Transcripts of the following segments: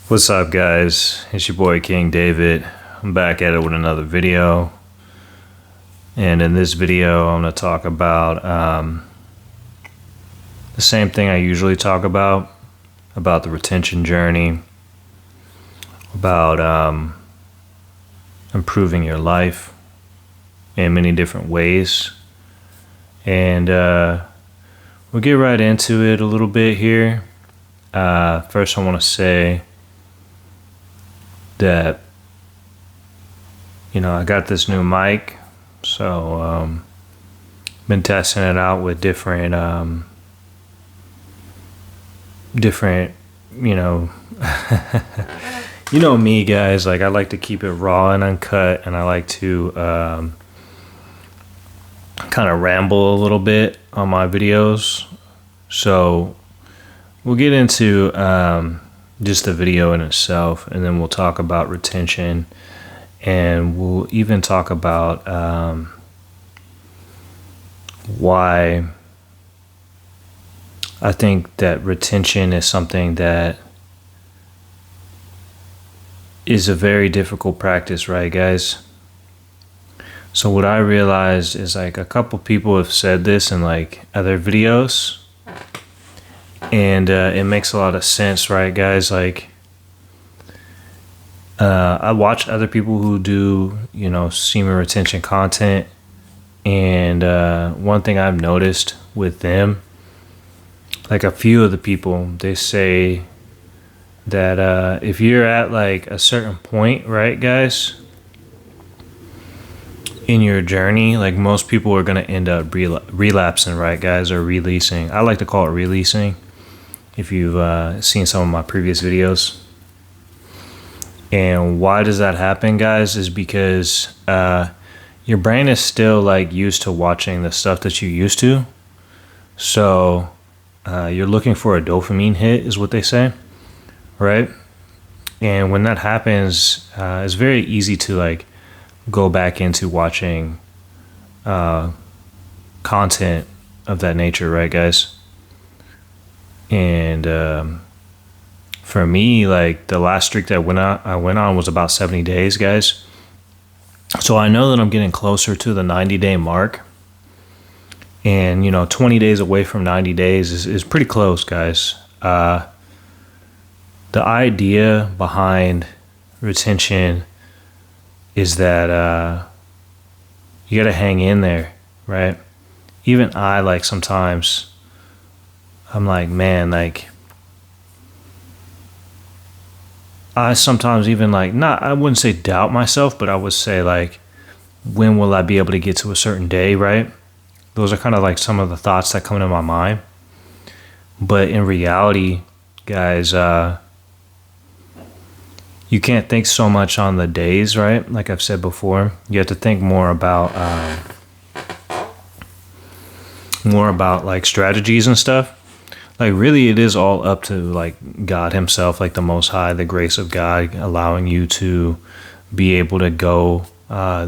What's up, guys? It's your boy King David. I'm back at it with another video. And in this video, I'm going to talk about the same thing I usually talk about the retention journey, about improving your life in many different ways. And we'll get right into it a little bit here. First, I want to say that I got this new mic, so been testing it out with different me, guys, like I like to keep it raw and uncut, and I like to kind of ramble a little bit on my videos. So we'll get into just the video in itself, and then we'll talk about retention, and we'll even talk about why I think that retention is something that is a very difficult practice, right, guys? So what I realized is, like, a couple people have said this in like other videos, and it makes a lot of sense, right, guys? Like, I watch other people who do, semen retention content, and one thing I've noticed with them, like a few of the people, they say that if you're at like a certain point, right, guys, in your journey, like most people are going to end up relapsing, right, guys, or releasing. I like to call it releasing, if you've seen some of my previous videos. And why does that happen, guys, is because your brain is still like used to watching the stuff that you used to. So you're looking for a dopamine hit, is what they say, right? And when that happens, it's very easy to like go back into watching content of that nature, right, guys? And for me, like the last streak that I went on was about 70 days, guys. So I know that I'm getting closer to the 90-day mark. And 20 days away from 90 days is pretty close, guys. The idea behind retention is that you got to hang in there, right? Even I, like, sometimes I'm like, man, like, I sometimes even like, I wouldn't say doubt myself, but I would say like, when will I be able to get to a certain day, right? Those are kind of like some of the thoughts that come into my mind. But in reality, guys, you can't think so much on the days, right? Like I've said before, you have to think more about like strategies and stuff. Like, really, it is all up to like God himself, like the Most High, the grace of God, allowing you to be able to go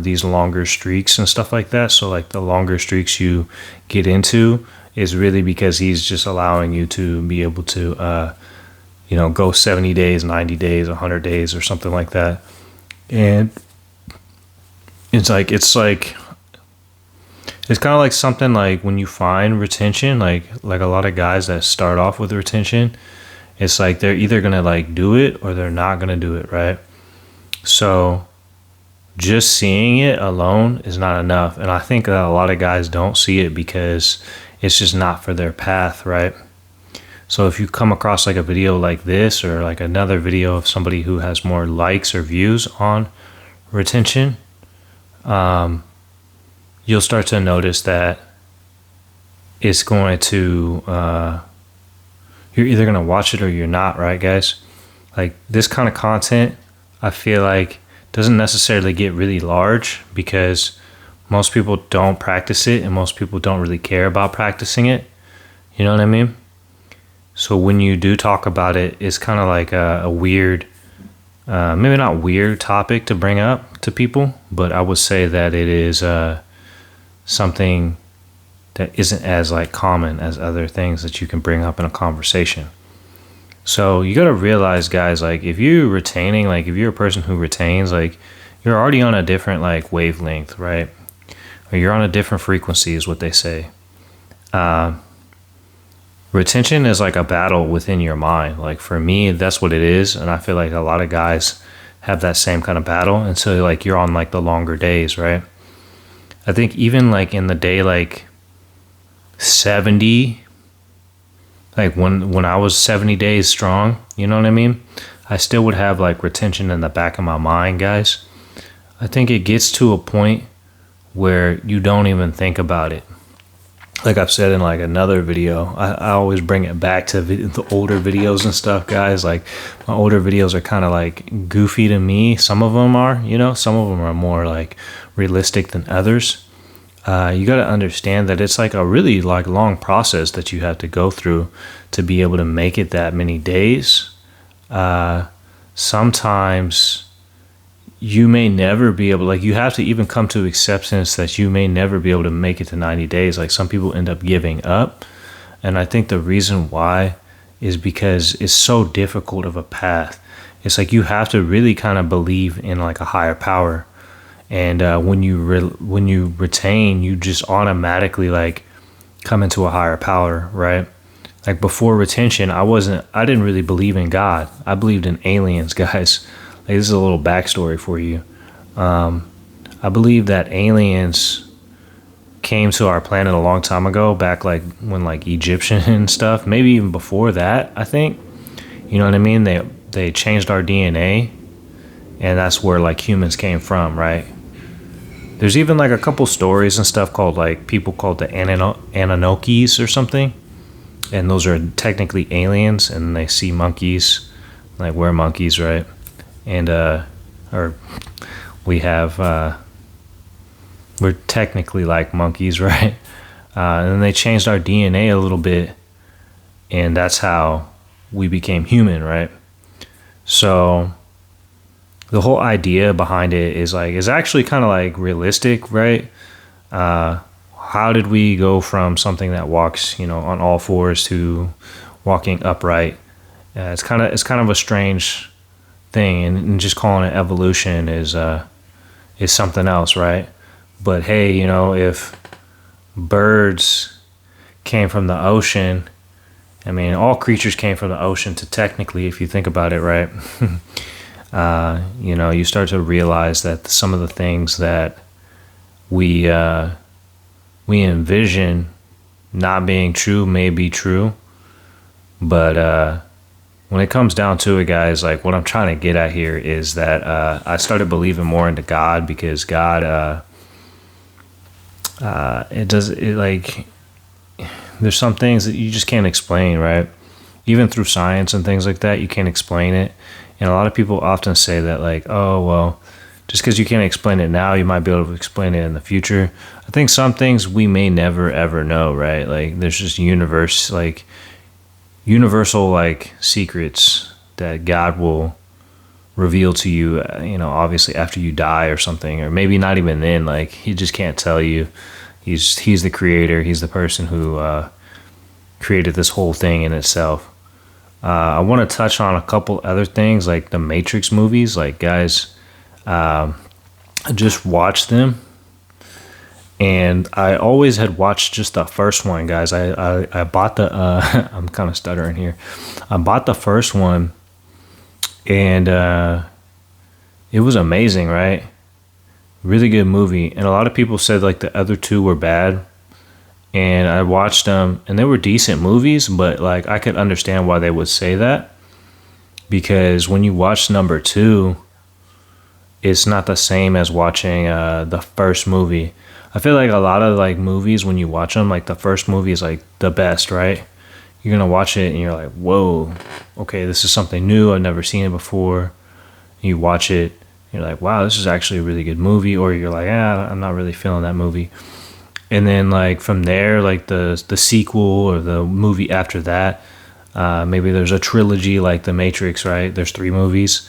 these longer streaks and stuff like that. So like the longer streaks you get into is really because he's just allowing you to be able to go 70 days, 90 days, 100 days or something like that. And it's kind of like something like when you find retention, like a lot of guys that start off with retention, it's like they're either going to like do it or they're not going to do it, right? So just seeing it alone is not enough. And I think that a lot of guys don't see it because it's just not for their path, right? So if you come across like a video like this, or like another video of somebody who has more likes or views on retention, you'll start to notice that it's going to, you're either going to watch it or you're not, right, guys? Like this kind of content, I feel like doesn't necessarily get really large because most people don't practice it and most people don't really care about practicing it. You know what I mean? So when you do talk about it, it's kind of like a weird, maybe not weird topic to bring up to people, but I would say that it is something that isn't as like common as other things that you can bring up in a conversation. So you got to realize, guys, like if you're retaining, like if you're a person who retains, like you're already on a different like wavelength, right? Or you're on a different frequency, is what they say. Retention is like a battle within your mind. Like for me, that's what it is, and I feel like a lot of guys have that same kind of battle. And so like you're on like the longer days, right? I think even like in the day like 70, like when I was 70 days strong, you know what I mean? I still would have like retention in the back of my mind, guys. I think it gets to a point where you don't even think about it. Like I've said in like another video, I always bring it back to the older videos and stuff, guys. Like my older videos are kind of like goofy to me. Some of them are, you know, some of them are more like realistic than others. You got to understand that it's like a really like long process that you have to go through to be able to make it that many days. Sometimes you may never be able, like you have to even come to acceptance that you may never be able to make it to 90 days. Like some people end up giving up. And I think the reason why is because it's so difficult of a path. It's like you have to really kind of believe in like a higher power. And when you retain, you just automatically like come into a higher power, right? Like before retention, I didn't really believe in God. I believed in aliens, guys. Like this is a little backstory for you. I believe that aliens came to our planet a long time ago, back like when like Egyptian and stuff, maybe even before that, I think. You know what I mean? They changed our DNA, and that's where like humans came from, right? There's even like a couple stories and stuff called like people called the Anunnakis or something, and those are technically aliens, and they see monkeys, like we're monkeys, right? And or we have we're technically like monkeys, right? And then they changed our DNA a little bit, and that's how we became human, right? So the whole idea behind it is actually kind of like realistic, right? How did we go from something that walks, you know, on all fours to walking upright? It's kind of a strange thing, and just calling it evolution is something else, right? But hey, you know, if birds came from the ocean, I mean, all creatures came from the ocean, to technically, if you think about it, right? You know, you start to realize that some of the things that we envision not being true may be true, but when it comes down to it, guys, like what I'm trying to get at here is that I started believing more into God, because God, there's some things that you just can't explain, right? Even through science and things like that, you can't explain it. And a lot of people often say that, like, oh, well, just because you can't explain it now, you might be able to explain it in the future. I think some things we may never, ever know, right? Like, there's just universal, like, secrets that God will reveal to you, you know, obviously after you die or something, or maybe not even then. Like, he just can't tell you. He's the creator. He's the person who created this whole thing in itself. I want to touch on a couple other things, like the Matrix movies. Like, guys, I just watched them, and I always had watched just the first one, guys. I bought the I'm kind of stuttering here. I bought the first one, and it was amazing, right? Really good movie. And a lot of people said like the other two were bad, and I watched them, and they were decent movies, but like I could understand why they would say that, because when you watch number two, it's not the same as watching the first movie. I feel like a lot of like movies, when you watch them, like the first movie is like the best, right? You're gonna watch it and you're like, whoa, okay, this is something new, I've never seen it before. You watch it, you're like, wow, this is actually a really good movie. Or you're like, I'm not really feeling that movie. And then like from there, like the sequel or the movie after that, maybe there's a trilogy like The Matrix, right? There's 3 movies.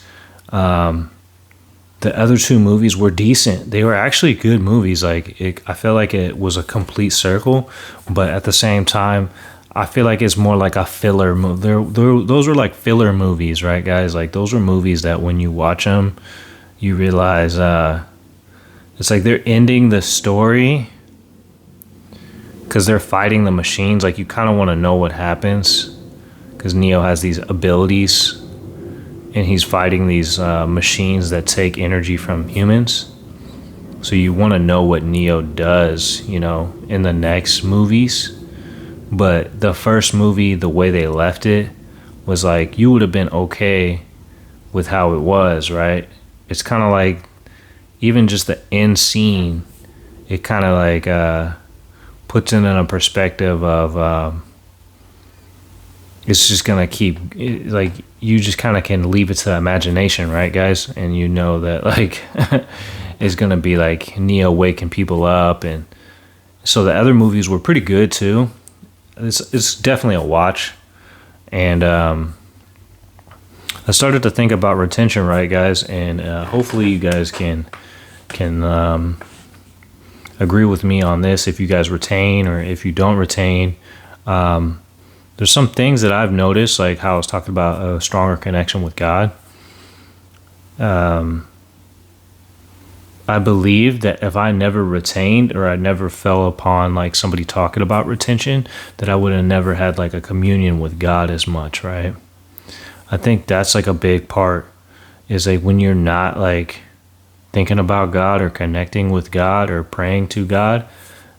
The other 2 movies were decent. They were actually good movies. Like I felt like it was a complete circle, but at the same time, I feel like it's more like a filler movie. Those were like filler movies, right, guys? Like those were movies that when you watch them, you realize it's like they're ending the story because they're fighting the machines. Like you kind of want to know what happens because Neo has these abilities and he's fighting these machines that take energy from humans. So you want to know what Neo does, you know, in the next movies. But the first movie, the way they left it was like you would have been okay with how it was, right? It's kind of like even just the end scene, it kind of like puts it in a perspective of it's just gonna keep like you just kind of can leave it to the imagination, right, guys? And you know that like it's gonna be like Neo waking people up, and so the other movies were pretty good too. It's definitely a watch, and I started to think about retention, right, guys? And hopefully you guys can agree with me on this. If you guys retain or if you don't retain, there's some things that I've noticed, like how I was talking about a stronger connection with God. I believe that if I never retained or I never fell upon like somebody talking about retention, that I would have never had like a communion with God as much, right? I think that's like a big part is like when you're not like thinking about God or connecting with God or praying to God,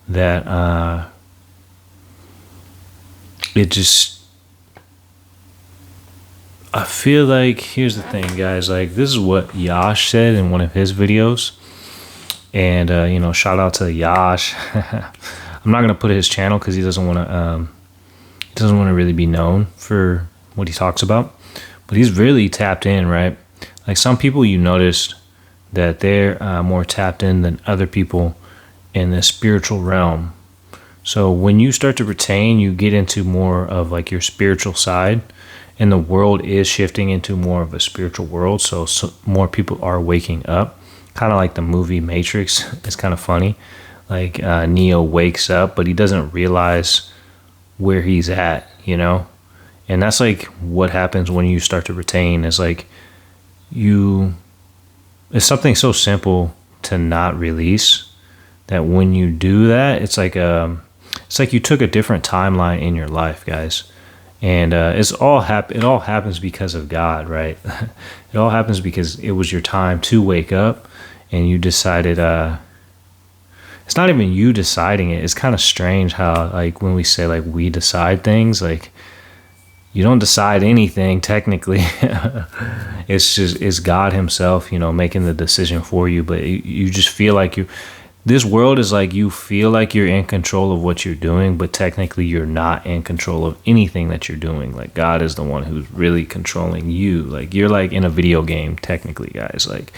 that it just, I feel like, here's the thing, guys, like this is what Yash said in one of his videos. And you know, shout out to Yash. I'm not gonna put his channel because he doesn't want to really be known for what he talks about, but he's really tapped in, right? Like some people, you noticed that they're more tapped in than other people in the spiritual realm. So when you start to retain, you get into more of like your spiritual side, and the world is shifting into more of a spiritual world. So more people are waking up. Kind of like the movie Matrix. It's kind of funny. Like Neo wakes up, but he doesn't realize where he's at, you know? And that's like what happens when you start to retain is like it's something so simple to not release that when you do that, it's like you took a different timeline in your life, guys. And it all happens because of God, right? It all happens because it was your time to wake up, and you decided. It's not even you deciding it. It's kind of strange how, like, when we say like we decide things, like you don't decide anything technically. It's God Himself, you know, making the decision for you. But you just feel like this world is like you feel like you're in control of what you're doing, but technically you're not in control of anything that you're doing. Like God is the one who's really controlling you. Like you're like in a video game technically, guys. Like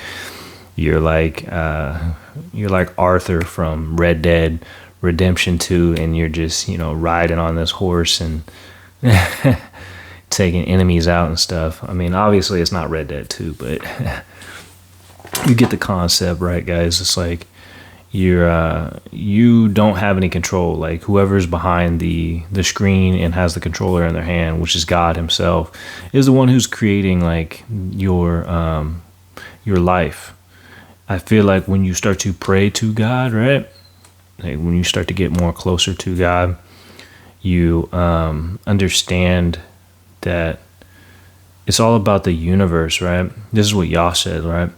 you're like Arthur from Red Dead Redemption 2, and you're just, you know, riding on this horse and taking enemies out and stuff. I mean, obviously it's not Red Dead 2, but you get the concept, right, guys? It's like you don't have any control. Like whoever's behind the screen and has the controller in their hand, which is God Himself, is the one who's creating like your life. I feel like when you start to pray to God, right? Like when you start to get more closer to God, you understand that it's all about the universe, right? This is what Yah said, right?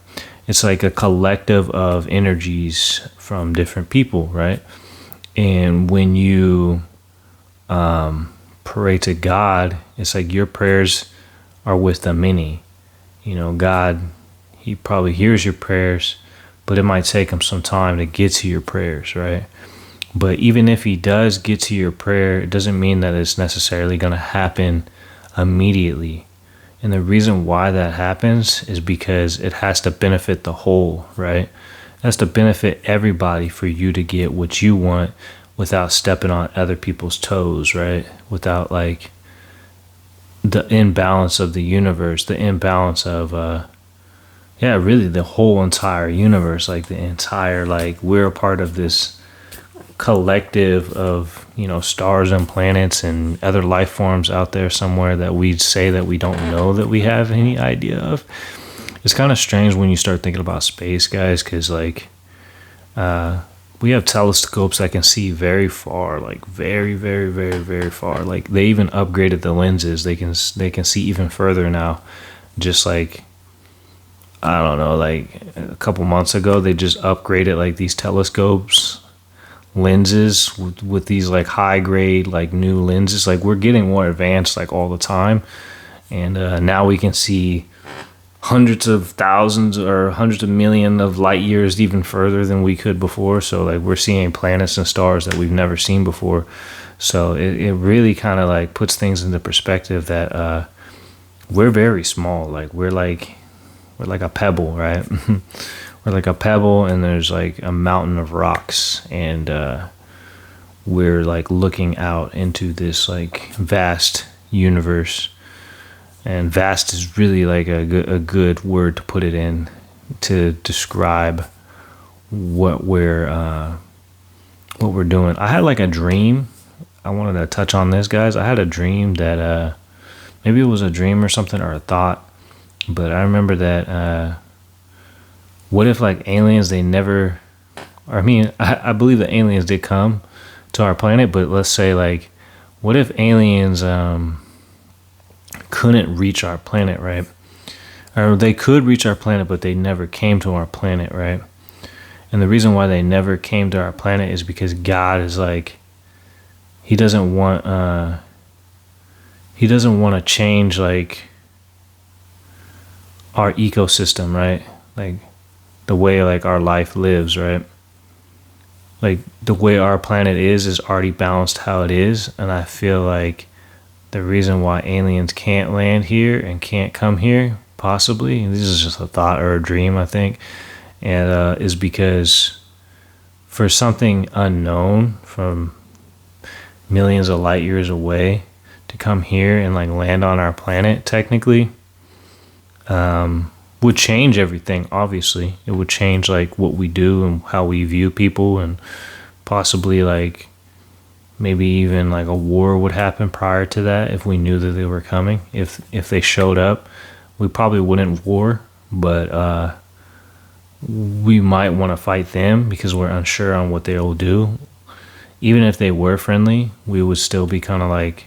It's like a collective of energies from different people, right? And when you pray to God, it's like your prayers are with the many. You know, God, He probably hears your prayers, but it might take Him some time to get to your prayers, right? But even if He does get to your prayer, it doesn't mean that it's necessarily going to happen immediately. And the reason why that happens is because it has to benefit the whole, right? It has to benefit everybody for you to get what you want without stepping on other people's toes, right? Without like the imbalance of the universe, the imbalance of, really the whole entire universe, like the entire, like we're a part of this collective of, stars and planets and other life forms out there somewhere that we say that we don't know that we have any idea of. It's kind of strange when you start thinking about space, guys, because like we have telescopes that can see very far, like very, very, very, very far. Like they even upgraded the lenses. They can see even further now. Just like, I don't know, like a couple months ago, they just upgraded like these telescopes lenses with these like high grade like new lenses. Like we're getting more advanced like all the time, and now we can see hundreds of thousands or hundreds of million of light years even further than we could before. So like we're seeing planets and stars that we've never seen before. So it really kind of like puts things into perspective that we're very small. Like we're like a pebble, right? We're like a pebble, and there's like a mountain of rocks, and we're like looking out into this like vast universe. And vast is really like a good word to put it in to describe what we're doing. I had like a dream. I wanted to touch on this, guys. I had a dream that maybe it was a dream or something, or a thought, but I remember that what if like aliens, they never, or I mean, I believe that aliens did come to our planet, but let's say like, what if aliens couldn't reach our planet, right? Or they could reach our planet, but they never came to our planet, right? And the reason why they never came to our planet is because God is like, he doesn't want to change like our ecosystem, right? Like the way like our life lives, right? Like the way our planet is already balanced how it is, and I feel like the reason why aliens can't land here and can't come here, possibly, this is just a thought or a dream, I think, and is because for something unknown from millions of light years away to come here and like land on our planet, technically, would change everything. Obviously, it would change like what we do and how we view people, and possibly like maybe even like a war would happen prior to that if we knew that they were coming. If they showed up, we probably wouldn't war, but we might want to fight them because we're unsure on what they'll do. Even if they were friendly, we would still be kind of like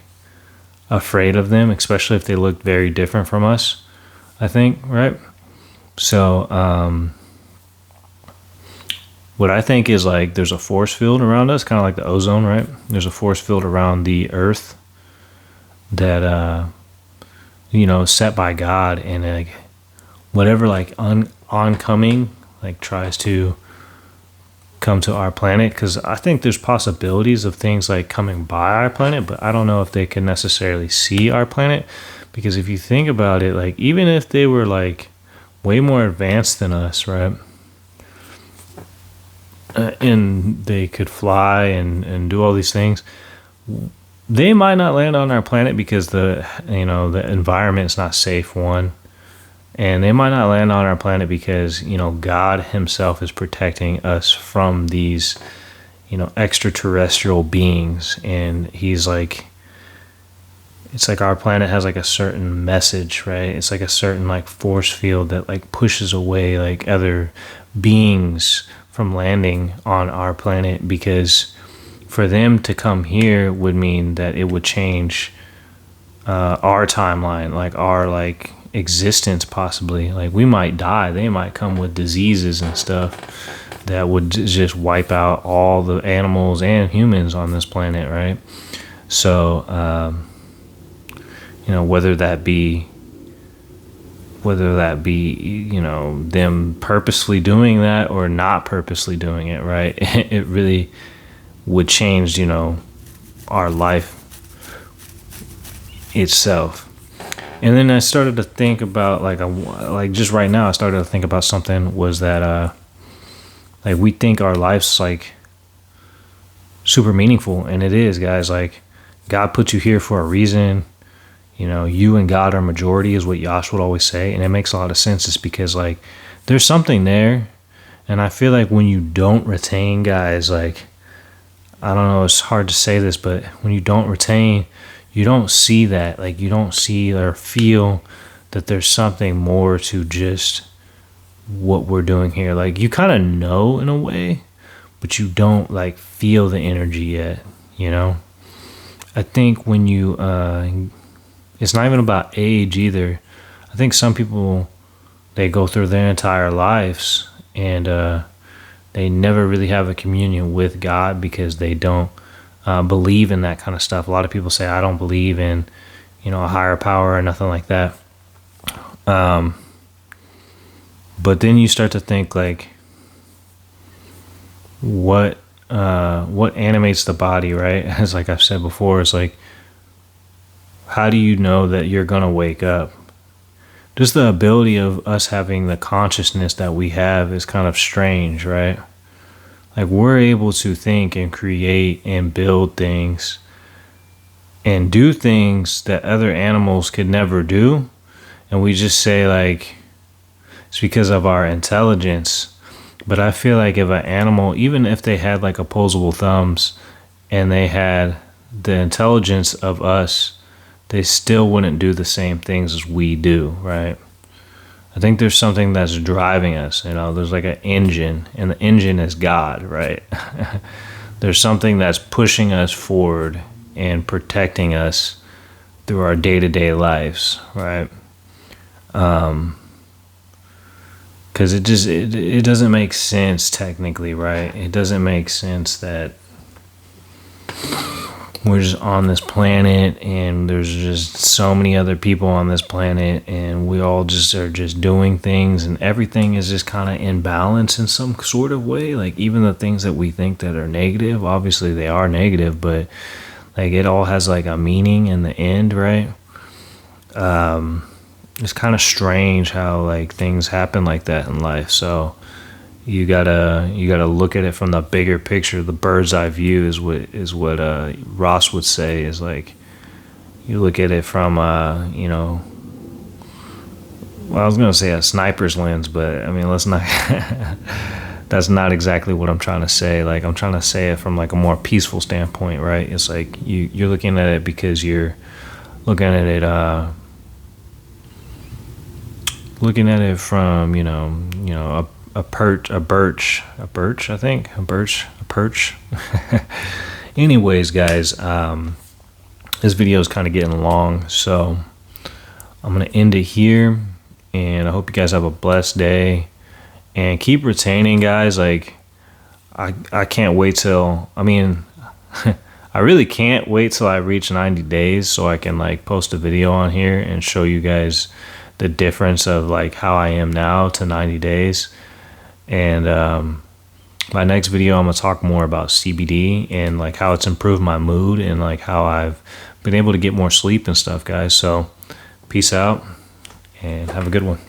afraid of them, especially if they looked very different from us, I think, right? So what I think is like there's a force field around us, kind of like the ozone, right? There's a force field around the earth that set by God, and like whatever like oncoming like tries to come to our planet, because I think there's possibilities of things like coming by our planet, but I don't know if they can necessarily see our planet, because if you think about it, like even if they were like way more advanced than us, right? And they could fly and do all these things, they might not land on our planet because the environment is not safe, one, and they might not land on our planet because God himself is protecting us from these extraterrestrial beings, and he's like, it's like our planet has like a certain message, right? It's like a certain like force field that like pushes away like other beings from landing on our planet, because for them to come here would mean that it would change our timeline, like our like existence, possibly. Like we might die, they might come with diseases and stuff that would just wipe out all the animals and humans on this planet, right? So whether that be them purposely doing that or not purposely doing it, right? It really would change, our life itself. And then I started to think about like just right now, I started to think about something, was that like we think our life's like super meaningful, and it is, guys. Like God put you here for a reason. You and God are majority, is what Yash would always say, and it makes a lot of sense. It's because like there's something there, and I feel like when you don't retain, guys, like I don't know, it's hard to say this, but when you don't retain, you don't see that. Like, you don't see or feel that there's something more to just what we're doing here. Like, you kind of know in a way, but you don't like feel the energy yet, you know? I think when you, it's not even about age either. I think some people, they go through their entire lives and they never really have a communion with God because they don't believe in that kind of stuff. A lot of people say, I don't believe in, you know, a higher power or nothing like that. But then you start to think like, what animates the body, right? As like I've said before, it's like, how do you know that you're gonna wake up? Just the ability of us having the consciousness that we have is kind of strange, right? Like, we're able to think and create and build things and do things that other animals could never do, and we just say like it's because of our intelligence. But I feel like if an animal, even if they had like opposable thumbs and they had the intelligence of us, they still wouldn't do the same things as we do, right? I think there's something that's driving us, you know, there's like an engine, and the engine is God, right? There's something that's pushing us forward and protecting us through our day-to-day lives, right? Because it doesn't make sense technically, right? It doesn't make sense that we're just on this planet and there's just so many other people on this planet and we all just are just doing things and everything is just kind of in balance in some sort of way. Like, even the things that we think that are negative, obviously they are negative, but like it all has like a meaning in the end, right? It's kind of strange how like things happen like that in life. So you gotta look at it from the bigger picture. The bird's eye view is what Ross would say, is like, you look at it from you know, well, I was gonna say a sniper's lens, but I mean, let's not that's not exactly what I'm trying to say. Like, I'm trying to say it from like a more peaceful standpoint, right? It's like you're looking at it because you're looking at it from, you know, a birch, I think, a perch. Anyways, guys, this video is kind of getting long, so I'm gonna end it here, and I hope you guys have a blessed day, and keep retaining, guys. Like, I can't wait till, I mean, I really can't wait till I reach 90 days so I can like post a video on here and show you guys the difference of like how I am now to 90 days. And my next video, I'm gonna talk more about CBD and like how it's improved my mood and like how I've been able to get more sleep and stuff, guys. So peace out and have a good one.